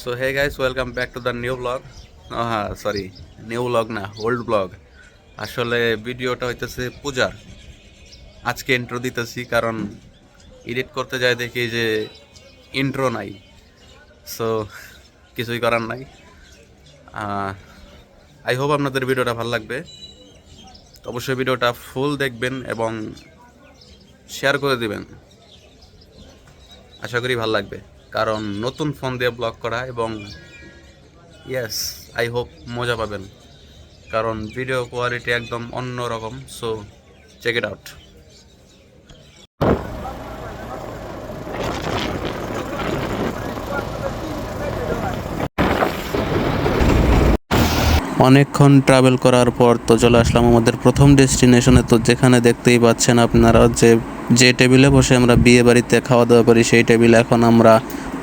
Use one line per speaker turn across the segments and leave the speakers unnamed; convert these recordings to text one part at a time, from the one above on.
So hey guys, welcome back to the new blog. হ্যাঁ, sorry, new blog না, old blog. আসলে ভিডিওটা হইতেছে পূজার। আজকে ইন্ট্রো দিতেছি কারণ এডিট করতে যাই দেখি যে ইন্ট্রো নাই। সো কিছুই করার নাই। আই হোপ আপনাদের ভিডিওটা ভালো লাগবে। তো অবশ্যই ভিডিওটা ফুল দেখবেন এবং শেয়ার করে দিবেন। আশা করি ভালো লাগবে, কারণ নতুন ফোন দিয়ে ব্লগ করা এবং ইয়েস, আই হোপ মজা পাবেন, কারণ ভিডিও কোয়ালিটি একদম অন্য রকম। So check it out. অনেকক্ষণ ট্রাভেল করার পর তো চলে আসলাম আমাদের প্রথম ডেস্টিনেশনে। তো যেখানে দেখতেই পাচ্ছেন আপনারা যে টেবিলে বসে আমরা বিয়ে বাড়িতে খাওয়া দাওয়া করি, সেই টেবিল এখন আমরা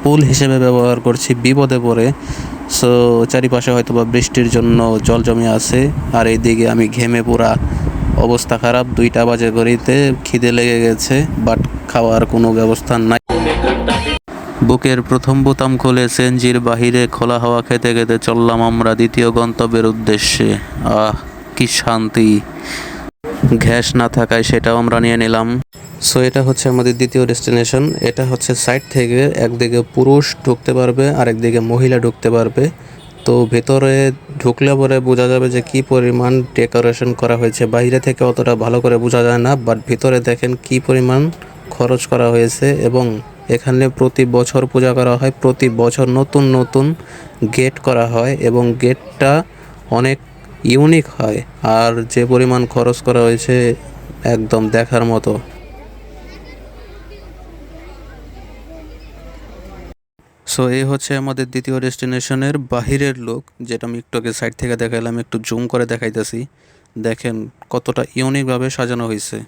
পুল হিসেবে ব্যবহার করছি বিপদে পড়ে। সো চারিপাশে হয়তো বা বৃষ্টির জন্য জল জমে আছে, আর এইদিকে আমি ঘেমে পুরা অবস্থা খারাপ। 2টা বাজে ঘড়িতে, খিদে লেগে গেছে, বাট খাওয়ার কোনো ব্যবস্থা নাই। বুকের প্রথম বোতাম খুলে সেনজির বাহিরে খোলা হাওয়া খেতে খেতে চললাম আমরা দ্বিতীয় গন্তব্যের উদ্দেশ্যে। আহ, কি শান্তি! গ্যাস না থাকায় সেটাও আমরা নিয়ে নিলাম। সো এটা হচ্ছে আমাদের দ্বিতীয় ডেস্টিনেশন। এটা হচ্ছে সাইড থেকে একদিকে পুরুষ ঢুকতে পারবে আর একদিকে মহিলা ঢুকতে পারবে। তো ভেতরে ঢুকলে পরে বোঝা যাবে যে কি পরিমাণ ডেকোরেশন করা হয়েছে। বাইরে থেকে অতটা ভালো করে বোঝা যায় না, বাট ভিতরে দেখেন কি পরিমাণ খরচ করা হয়েছে। এবং এখানে প্রতি বছর পূজা করা হয়, প্রতি বছর নতুন নতুন গেট করা হয় এবং গেটটা অনেক ইউনিক হয়। আর যে পরিমাণ খরচ করা হয়েছে একদম দেখার মতো। সো এই হচ্ছে আমাদের দ্বিতীয় ডেস্টিনেশনের বাহিরের লোক, যেটা আমি একটু আগে সাইড থেকে দেখাইলাম, একটু জুম করে দেখাইতেছি। দেখেন কতটা ইউনিকভাবে সাজানো হয়েছে।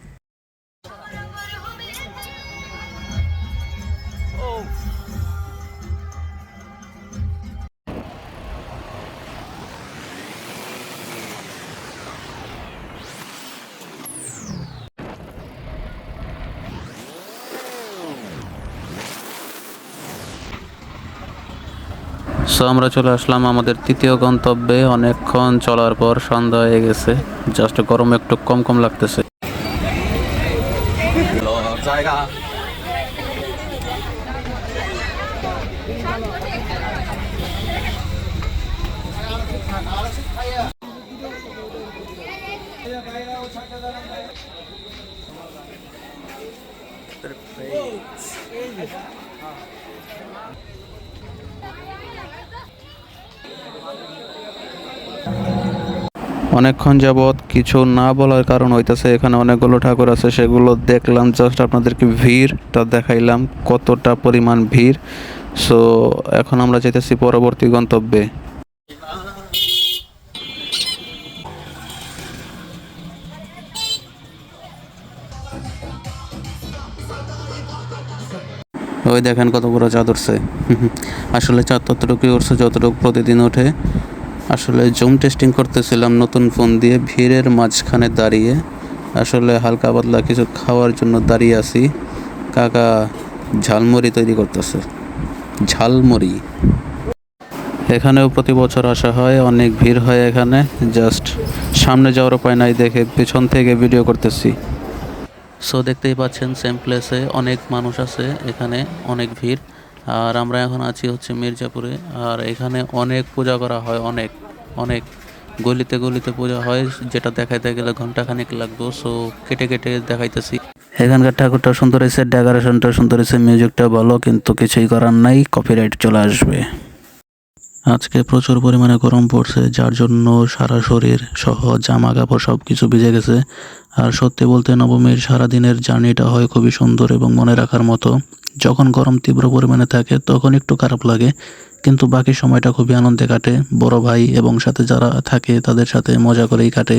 সো আমরা চলে আসলাম আমাদের তৃতীয় গন্তব্যে। অনেকক্ষণ চলার পর সন্ধ্যা হয়ে গেছে, জাস্ট গরম একটু কম কম লাগতেছে। জায়গা অনেকক্ষণ যাবৎ কিছু না বলার কারণ হইতেছে এখানে অনেকগুলো ঠাকুর আছে, সেগুলো দেখলাম, জাস্ট আপনাদেরকে ভিড়টা দেখাইলাম কতটা পরিমাণ ভিড়। সো এখন আমরা যেতেছি পরবর্তী গন্তব্যে। ওই দেখেন কত বড় চাঁদ উঠছে। আসলে চাঁদ ততটুকুই উঠছে যতটুকু প্রতিদিন ওঠে। আসলে জুম টেস্টিং করতেছিলাম নতুন ফোন দিয়ে, ভিড়ের মাঝখানে দাঁড়িয়ে। আসলে হালকা পাতলা কিছু খাওয়ার জন্য দাঁড়িয়ে আছি। কাকা ঝালমুড়ি তৈরি করতেছে, ঝালমুড়ি। এখানেও প্রতি বছর আসা হয়, অনেক ভিড় হয় এখানে। জাস্ট সামনে যাওয়ার উপায় নাই দেখে পেছন থেকে ভিডিও করতেছি। সো দেখতেই পাচ্ছেন সেম প্লেসে অনেক মানুষ আছে, এখানে অনেক ভিড়। আর আমরা এখন আছি হচ্ছে মির্জাপুরে। আর এখানে অনেক পূজা করা হয়, অনেক অনেক গলিতে গলিতে পূজা হয়, যেটা দেখাইতে গেলে ঘন্টাখানিক লাগতো। সো কেটে কেটে দেখাইতেছি। এখানকার ঠাকুরটা সুন্দর হয়েছে, ডেকোরেশনটা সুন্দর হয়েছে, মিউজিকটা ভালো, কিন্তু কিছুই করার নাই, কপিরাইট চলে আসবে। আজকে প্রচুর পরিমাণে গরম পড়ছে, যার জন্য সারা শরীর সহ জামা কাপড় সব কিছু ভিজে গেছে। আর সত্যি বলতে নবমীর সারাদিনের জার্নিটা হয় খুবই সুন্দর এবং মনে রাখার মতো। যখন গরম তীব্র পরিমাণে থাকে তখন একটু খারাপ লাগে, কিন্তু বাকি সময়টা খুবই আনন্দে কাটে। বড় ভাই এবং সাথে যারা থাকে তাদের সাথে মজা করেই কাটে।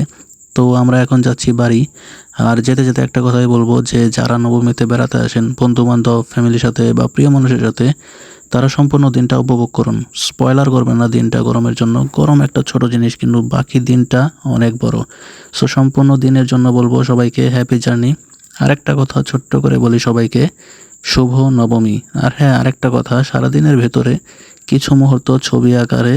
তো আমরা এখন যাচ্ছি বাড়ি। আর যেতে যেতে একটা কথাই বলবো যে যারা নবমীতে বেড়াতে আসেন বন্ধু বান্ধব ফ্যামিলির সাথে বা প্রিয় মানুষের সাথে, তারা সম্পূর্ণ দিনটা উপভোগ করুন। স্পয়লার করবেন না দিনটা গরমের জন্য। গরম একটা ছোট জিনিস, কিন্তু বাকি দিনটা অনেক বড়। সো সম্পূর্ণ দিনের জন্য বলবো সবাইকে হ্যাপি জার্নি। আরেকটা কথা ছোট্ট করে বলি সবাইকে, শুভ নবমী। আর হ্যাঁ, আরেকটা কথা, সারাদিনের ভেতরে
কিছু মুহূর্ত ছবি আকারে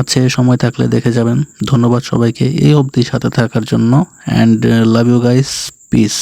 আছে, সময় থাকলে দেখে যাবেন। ধন্যবাদ সবাইকে এই অবধি সাথে থাকার জন্য, and love you guys, piece.